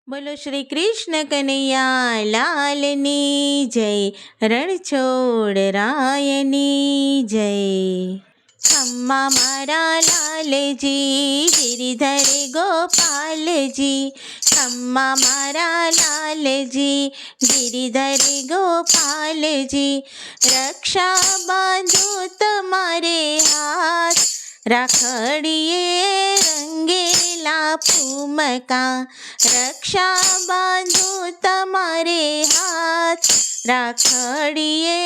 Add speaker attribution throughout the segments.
Speaker 1: બોલો શ્રી કૃષ્ણ કનૈયા લાલની જય, રણછોડ રાયની જય. ખમ્મા મારા લાલજી, ગિરિધર ગોપાલજી. ખમ્મા મારા લાલજી, ગિરિધર ગોપાલજી. રક્ષા બાંધો તમારે હાથ, રાખડીએ રંગેલા ફૂમકા. રક્ષા બાંધો તમારે હાથ, રાખડીએ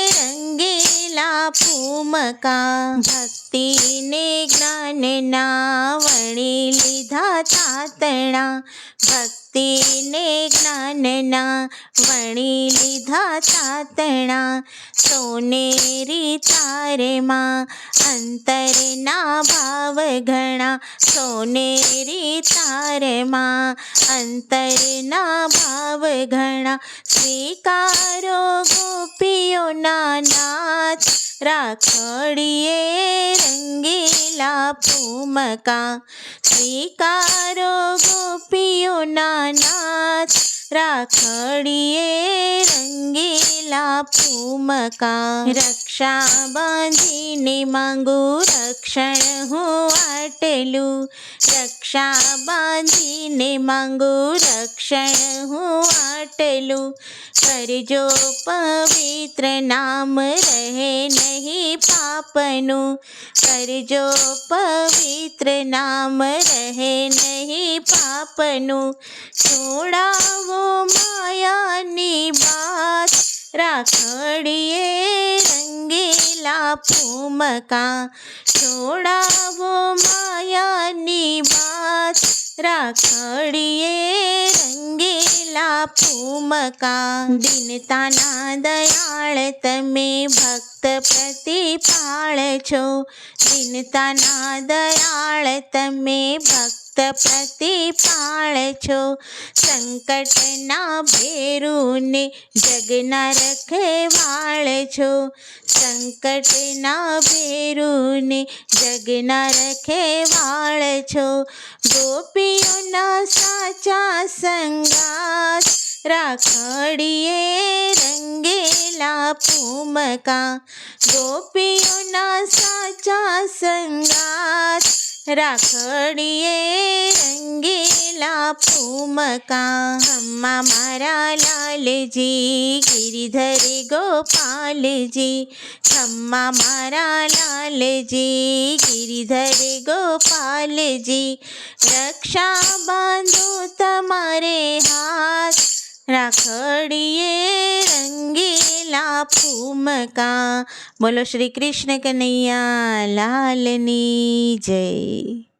Speaker 1: રંગેલા ફૂમકા. ભક્તિને જ્ઞાનના વણી લીધા તાતણા. ભક્તિને જ્ઞાનના વણી લીધા તાતણા. સોનેરી તારેમાં અંતરના ભાવ ઘણા. સોનેરી તારેમાં અંતરના ભાવ ઘણા. સ્વીકારો ગોપીઓના નાથ, રાખડીએ રંગેલા ફૂમકા. સ્વીકારો ગોપીઓના નાથ, રાખડીએ રંગેલા ફૂમકા. રક્ષા બાંધીને માંગુ રક્ષણ હું આટલું. રક્ષા બાંધીને માંગુ રક્ષણ હું આટલું. કરજો પવિત્ર નામ રહે નહીં પાપનું. કરજો પવિત્ર નામ રહે નહીં પાપનું. છોડાવો માયાની બાત, રાખડીએ રંગેલા ફૂમકા. છોડાવો માયાની બાત, રાખડીએ રંગેલા ફૂમકા. દીનતાના દયાળ તમે ભક્ત પ્રતિપાળ છો. દીનતાના દયાળ તમે ભક્ત પ્રતિપાળ છો. સંકટના ભેરુને જગના રખવાળ છો. સંકટના ભેરુને જગના રખવાળ છો. ગોપીઓના સાચા સંગાત, રાખડીએ રંગેલા ફૂમકા. ગોપીઓના સાચા સંગાત, રાખડીએ રંગેલા ફૂમકા. ખમ્મા મારા લાલજી, ગિરિધર ગોપાલજી. ખમ્મા મારા લાલજી, ગિરિધર ગોપાલજી. રક્ષા બાંધો તમારે હાથ, રાખડીએ રંગેલા ફૂમકા. બોલો શ્રી કૃષ્ણ કનૈયા લાલની જય.